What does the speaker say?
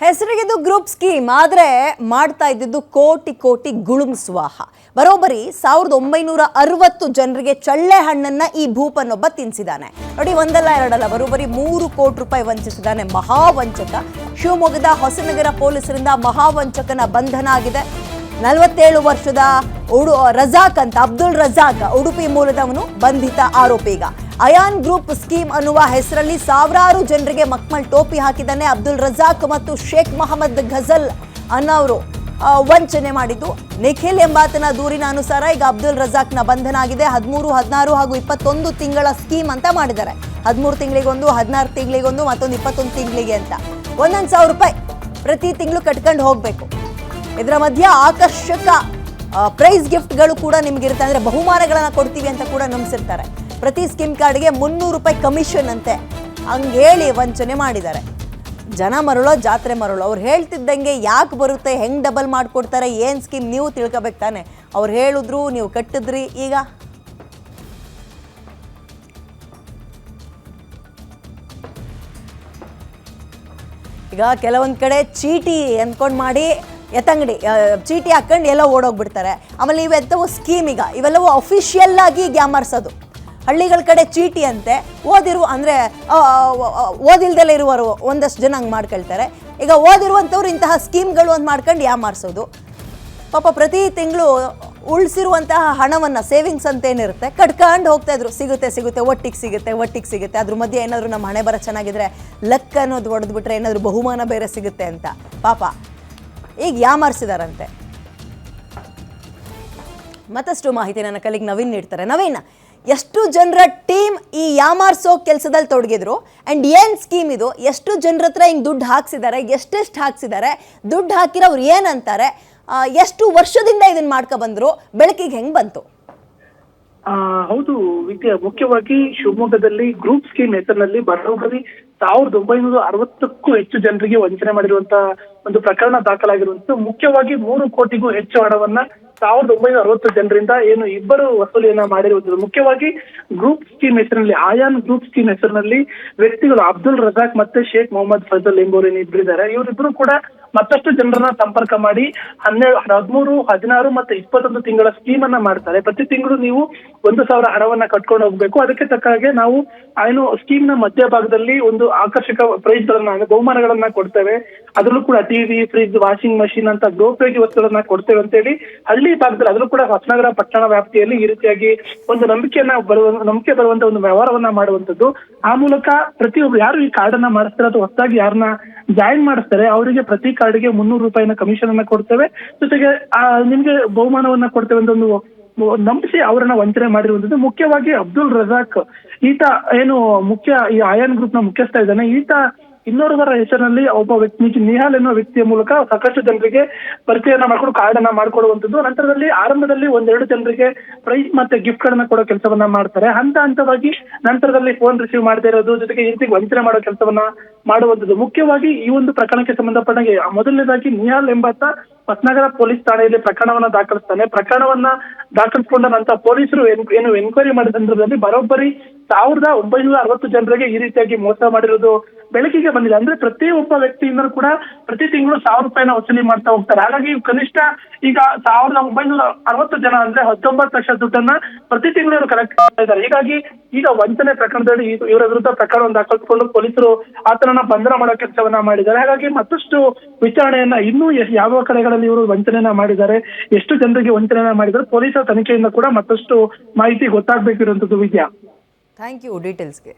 ಹೆಸರಿಗಿದು group scheme ಆದರೆ ಮಾಡ್ತಾ ಇದ್ದಿದ್ದು ಕೋಟಿ ಕೋಟಿ ಗುಳುಂ ಸ್ವಾಹ. ಬರೋಬ್ಬರಿ 1960 ಜನರಿಗೆ ಚಳ್ಳೆ ಹಣ್ಣನ್ನ ಈ ಭೂಪನೊಬ್ಬ ತಿನ್ಸಿದಾನೆ. ನೋಡಿ, ಒಂದಲ್ಲ ಎರಡಲ್ಲ, ಬರೋಬ್ಬರಿ 3 ಕೋಟಿ ರೂಪಾಯಿ ವಂಚಿಸಿದಾನೆ ಮಹಾವಂಚಕ. ಶಿವಮೊಗ್ಗದ ಹೊಸನಗರ ಪೊಲೀಸರಿಂದ ಮಹಾವಂಚಕನ ಬಂಧನ ಆಗಿದೆ. 47 ವರ್ಷದ ರಜಾಕ್ ಅಂತ, ಅಬ್ದುಲ್ ರಜಾಕ್, ಉಡುಪಿ ಮೂಲದವನು ಬಂಧಿತ ಆರೋಪಿ. ಈಗ ಅಯಾನ್ ಗ್ರೂಪ್ ಸ್ಕೀಮ್ ಅನ್ನುವ ಹೆಸರಲ್ಲಿ ಸಾವಿರಾರು ಜನರಿಗೆ ಮಕ್ಮಲ್ ಟೋಪಿ ಹಾಕಿದ್ದಾನೆ ಅಬ್ದುಲ್ ರಜಾಕ್ ಮತ್ತು ಶೇಖ್ ಮೊಹಮ್ಮದ್ ಘಜಲ್ ಅನ್ನೋರು ವಂಚನೆ ಮಾಡಿದ್ದು. ನಿಖಿಲ್ ಎಂಬಾತನ ದೂರಿನ ಅನುಸಾರ ಈಗ ಅಬ್ದುಲ್ ರಜಾಕ್ನ ಬಂಧನ ಆಗಿದೆ. 13, 16 ಹಾಗೂ 21 ತಿಂಗಳ ಸ್ಕೀಮ್ ಅಂತ ಮಾಡಿದ್ದಾರೆ. 13 ತಿಂಗಳಿಗೊಂದು, 16 ತಿಂಗಳಿಗೊಂದು, ಮತ್ತೊಂದು 21 ತಿಂಗಳಿಗೆ ಅಂತ 1,000 ರೂಪಾಯಿ ಪ್ರತಿ ತಿಂಗಳು ಕಟ್ಕೊಂಡು ಹೋಗಬೇಕು. ಇದರ ಮಧ್ಯೆ ಆಕರ್ಷಕ ಪ್ರೈಸ್ ಗಿಫ್ಟ್ಗಳು ಕೂಡ ನಿಮ್ಗಿರುತ್ತೆ. ಅಂದರೆ ಬಹುಮಾನಗಳನ್ನು ಕೊಡ್ತೀವಿ ಅಂತ ಕೂಡ ನಂಬಿಸಿರ್ತಾರೆ. ಪ್ರತಿ ಸ್ಕೀಮ್ ಕಾರ್ಡ್ಗೆ 300 ರೂಪಾಯಿ ಕಮಿಷನ್ ಅಂತೆ. ಹಂಗೇಳಿ ವಂಚನೆ ಮಾಡಿದ್ದಾರೆ. ಜನ ಮರಳೋ ಜಾತ್ರೆ ಮರಳೋ, ಅವ್ರು ಹೇಳ್ತಿದ್ದಂಗೆ ಯಾಕೆ ಬರುತ್ತೆ, ಹೆಂಗೆ ಡಬಲ್ ಮಾಡಿಕೊಡ್ತಾರೆ, ಏನು ಸ್ಕೀಮ್ ನೀವು ತಿಳ್ಕೊಬೇಕು ತಾನೆ. ಅವ್ರು ಹೇಳಿದ್ರು, ನೀವು ಕಟ್ಟಿದ್ರಿ. ಈಗ ಕೆಲವೊಂದು ಕಡೆ ಚೀಟಿ ಅಂದ್ಕೊಂಡು ಮಾಡಿ ಎತ್ತಂಗಡಿ ಚೀಟಿ ಹಾಕೊಂಡು ಎಲ್ಲ ಓಡೋಗ್ಬಿಡ್ತಾರೆ. ಆಮೇಲೆ ಇವೆಲ್ಲವೂ ಸ್ಕೀಮ್, ಇವೆಲ್ಲವೂ ಅಫಿಷಿಯಲ್ ಆಗಿ ಗ್ಯಾಮರ್ಸೋದು. ಹಳ್ಳಿಗಳ ಕಡೆ ಚೀಟಿ ಅಂತೆ, ಅಂದರೆ ಓದಿಲ್ದೆಲ್ಲ ಇರುವರು ಒಂದಷ್ಟು ಜನ ಹಂಗೆ ಮಾಡ್ಕೊಳ್ತಾರೆ. ಈಗ ಓದಿರುವಂಥವ್ರು ಇಂತಹ ಸ್ಕೀಮ್ಗಳು ಅಂತ ಮಾಡ್ಕೊಂಡು ಯಾಮಾರಿಸೋದು. ಪಾಪ ಪ್ರತಿ ತಿಂಗಳು ಉಳಿಸಿರುವಂತಹ ಹಣವನ್ನು, ಸೇವಿಂಗ್ಸ್ ಅಂತ ಏನಿರುತ್ತೆ, ಕಟ್ಕೊಂಡು ಹೋಗ್ತಾ ಇದ್ರು. ಸಿಗುತ್ತೆ ಒಟ್ಟಿಗೆ ಸಿಗುತ್ತೆ. ಅದ್ರ ಮಧ್ಯೆ ಏನಾದರೂ ನಮ್ಮ ಹಣೆ ಬರ ಚೆನ್ನಾಗಿದ್ರೆ, ಲಕ್ ಅನ್ನೋದು ಹೊಡೆದ್ಬಿಟ್ರೆ ಏನಾದರೂ ಬಹುಮಾನ ಬೇರೆ ಸಿಗುತ್ತೆ ಅಂತ ಪಾಪ ಈಗ ಯಾಮಾರಿಸಿದಾರಂತೆ. ಮತ್ತಷ್ಟು ಮಾಹಿತಿ ನನ್ನ ಕಲಿಗೆ ನವೀನ್ ನೀಡ್ತಾರೆ. ನವೀನ್, ಎಷ್ಟು ಜನರ ಟೀಮ್ ಈ ಯಾಮಾರ್ಸೋ ಕೆಲಸದಲ್ಲಿ ತೊಡಗಿದ್ರು, ಆ್ಯಂಡ್ ಏನು ಸ್ಕೀಮ್ ಇದು, ಎಷ್ಟು ಜನರ ಹತ್ರ ಹಿಂಗೆ ದುಡ್ಡು ಹಾಕ್ಸಿದ್ದಾರೆ, ಎಷ್ಟೆಷ್ಟು ಹಾಕ್ಸಿದ್ದಾರೆ, ದುಡ್ಡು ಹಾಕಿರೋರು ಏನಂತಾರೆ, ಎಷ್ಟು ವರ್ಷದಿಂದ ಇದನ್ನ ಮಾಡ್ಕೊ ಬಂದ್ರು, ಬೆಳಕಿಗೆ ಹೆಂಗೆ ಬಂತು? ಹೌದು ವಿದ್ಯಾ, ಮುಖ್ಯವಾಗಿ ಶಿವಮೊಗ್ಗದಲ್ಲಿ ಗ್ರೂಪ್ ಸ್ಕೀಮ್ ಹೆಸರಿನಲ್ಲಿ ಬರೋಬ್ಬರಿ 1960ಕ್ಕೂ ಹೆಚ್ಚು ಜನರಿಗೆ ವಂಚನೆ ಮಾಡಿರುವಂತಹ ಒಂದು ಪ್ರಕರಣ ದಾಖಲಾಗಿರುವಂತದ್ದು. ಮುಖ್ಯವಾಗಿ 3 ಕೋಟಿಗೂ ಹೆಚ್ಚು ಹಣವನ್ನ 1960 ಜನರಿಂದ ಇಬ್ಬರು ವಸೂಲಿಯನ್ನ ಮಾಡಿರುವಂಥದ್ದು. ಮುಖ್ಯವಾಗಿ ಗ್ರೂಪ್ ಸ್ಕೀಮ್ ಹೆಸರಿನಲ್ಲಿ, ಆಯಾನ್ ಗ್ರೂಪ್ ಸ್ಕೀಮ್ ಹೆಸರಿನಲ್ಲಿ ವ್ಯಕ್ತಿಗಳು ಅಬ್ದುಲ್ ರಜಾಕ್ ಮತ್ತೆ ಶೇಖ್ ಮೊಹಮ್ಮದ್ ಫಜಲ್ ಎಂಬುವರು ಇಬ್ಬರಿದ್ದಾರೆ. ಇವರಿಬ್ಬರು ಕೂಡ ಮತ್ತಷ್ಟು ಜನರನ್ನ ಸಂಪರ್ಕ ಮಾಡಿ 13, 16 ಮತ್ತು 21 ತಿಂಗಳ ಸ್ಕೀಮ್ ಅನ್ನ ಮಾಡ್ತಾರೆ. ಪ್ರತಿ ತಿಂಗಳು ನೀವು 1,000 ಹಣವನ್ನ ಕಟ್ಕೊಂಡು ಹೋಗ್ಬೇಕು. ಅದಕ್ಕೆ ತಕ್ಕ ಹಾಗೆ ನಾವು ಸ್ಕೀಮ್ ನ ಮಧ್ಯಭಾಗದಲ್ಲಿ ಒಂದು ಆಕರ್ಷಕ ಪ್ರೈಸ್ ಗಳನ್ನ, ಬಹುಮಾನಗಳನ್ನ ಕೊಡ್ತೇವೆ. ಅದರಲ್ಲೂ ಕೂಡ ಟಿವಿ, ಫ್ರಿಜ್, ವಾಷಿಂಗ್ ಮಷಿನ್ ಅಂತ ಗೃಹೋಪಯೋಗಿ ವಸ್ತುಗಳನ್ನ ಕೊಡ್ತೇವೆ ಅಂತ ಹೇಳಿ ಹಳ್ಳಿ ಭಾಗದಲ್ಲಿ, ಅದರಲ್ಲೂ ಕೂಡ ಹೊಸನಗರ ಪಟ್ಟಣ ವ್ಯಾಪ್ತಿಯಲ್ಲಿ ಈ ರೀತಿಯಾಗಿ ಒಂದು ನಂಬಿಕೆ ಬರುವಂತ ಒಂದು ವ್ಯವಹಾರವನ್ನ ಮಾಡುವಂತದ್ದು. ಆ ಮೂಲಕ ಪ್ರತಿಯೊಬ್ರು ಯಾರು ಈ ಕಾರ್ಡ್ ಅನ್ನ ಮಾಡಿಸ್ತಾರೆ ಅಥವಾ ಹೊಸದಾಗಿ ಯಾರನ್ನ ಜಾಯಿನ್ ಮಾಡಿಸ್ತಾರೆ ಅವರಿಗೆ ಪ್ರತಿ ಕಾರ್ಡ್ಗೆ 300 ರೂಪಾಯಿನ ಕಮಿಷನ್ ಅನ್ನ ಕೊಡ್ತೇವೆ. ಜೊತೆಗೆ ನಿಮ್ಗೆ ಬಹುಮಾನವನ್ನ ಕೊಡ್ತೇವೆ ಅಂತ ಒಂದು ನಂಬಿಸಿ ಅವರನ್ನ ವಂಚನೆ ಮಾಡಿರುವಂತದ್ದು. ಮುಖ್ಯವಾಗಿ ಅಬ್ದುಲ್ ರಜಾಕ್ ಈತ ಮುಖ್ಯ ಈ ಆಯಾನ್ ಗ್ರೂಪ್ ನ ಮುಖ್ಯಸ್ಥ ಇದ್ದಾನೆ. ಈತ ಇನ್ನೋರ್ವರ ಹೆಸರಿನಲ್ಲಿ ಒಬ್ಬ ವ್ಯಕ್ತಿ, ನಿಹಾಲ್ ಎನ್ನುವ ವ್ಯಕ್ತಿಯ ಮೂಲಕ ಸಾಕಷ್ಟು ಜನರಿಗೆ ಪರಿಚಯನ ಮಾಡ್ಕೊಂಡು ಕಾರ್ಡ್ ಅನ್ನ ಮಾಡ್ಕೊಡುವಂಥದ್ದು. ನಂತರದಲ್ಲಿ ಆರಂಭದಲ್ಲಿ 1-2 ಜನರಿಗೆ ಪ್ರೈಸ್ ಮತ್ತೆ ಗಿಫ್ಟ್ ಗಳನ್ನ ಕೊಡೋ ಕೆಲಸವನ್ನ ಮಾಡ್ತಾರೆ. ಹಂತವಾಗಿ ನಂತರದಲ್ಲಿ ಫೋನ್ ರಿಸೀವ್ ಮಾಡದೇ ಇರೋದು, ಜೊತೆಗೆ ಈ ರೀತಿ ವಂಚನೆ ಮಾಡೋ ಕೆಲಸವನ್ನ ಮಾಡುವಂಥದ್ದು. ಮುಖ್ಯವಾಗಿ ಈ ಒಂದು ಪ್ರಕರಣಕ್ಕೆ ಸಂಬಂಧಪಟ್ಟಂಗೆ ಮೊದಲನೇದಾಗಿ ನಿಹಾಲ್ ಎಂಬಾತ ಹೊಸನಗರ ಪೊಲೀಸ್ ಠಾಣೆಯಲ್ಲಿ ಪ್ರಕರಣವನ್ನ ದಾಖಲಿಸ್ತಾನೆ. ಪ್ರಕರಣವನ್ನ ದಾಖಲಿಸಿಕೊಂಡ ನಂತರ ಪೊಲೀಸರು ಎನ್ಕ್ವೈರಿ ಮಾಡಿದ ಸಂದರ್ಭದಲ್ಲಿ ಬರೋಬ್ಬರಿ 1960 ಜನರಿಗೆ ಈ ರೀತಿಯಾಗಿ ಮೋಸ ಮಾಡಿರೋದು ಬೆಳಕಿಗೆ ಬಂದಿದೆ. ಅಂದ್ರೆ ಪ್ರತಿಯೊಬ್ಬ ವ್ಯಕ್ತಿಯಿಂದ ಕೂಡ ಪ್ರತಿ ತಿಂಗಳು 1,000 ರೂಪಾಯಿನ ವಸೂಲಿ ಮಾಡ್ತಾ ಹೋಗ್ತಾರೆ. ಹಾಗಾಗಿ ಕನಿಷ್ಠ ಈಗ 1960 ಜನ ಅಂದ್ರೆ 19 ಲಕ್ಷ ದುಡ್ಡನ್ನ ಪ್ರತಿ ತಿಂಗಳು ಕಲೆಕ್ಟ್ ಮಾಡ್ತಾ ಇದ್ದಾರೆ. ಹೀಗಾಗಿ ಈಗ ವಂಚನೆ ಪ್ರಕರಣದಲ್ಲಿ ಇವರ ವಿರುದ್ಧ ಪ್ರಕರಣವನ್ನು ದಾಖಲಿಸಿಕೊಂಡು ಪೊಲೀಸರು ಆತನನ್ನ ಬಂಧನ ಮಾಡೋ ಕೆಲಸವನ್ನ ಮಾಡಿದ್ದಾರೆ. ಹಾಗಾಗಿ ಮತ್ತಷ್ಟು ವಿಚಾರಣೆಯನ್ನ ಇನ್ನೂ ಯಾವ ಕಡೆಗಳಲ್ಲಿ ಇವರು ವಂಚನೆಯನ್ನ ಮಾಡಿದ್ದಾರೆ, ಎಷ್ಟು ಜನರಿಗೆ ವಂಚನೆಯನ್ನ ಮಾಡಿದ್ದಾರೆ, ಪೊಲೀಸರ ತನಿಖೆಯಿಂದ ಕೂಡ ಮತ್ತಷ್ಟು ಮಾಹಿತಿ ಗೊತ್ತಾಗಬೇಕಿರುವಂತದ್ದು. ವಿದ್ಯಾ, ಥ್ಯಾಂಕ್ ಯು ಡೀಟೇಲ್ಸ್ಗೆ.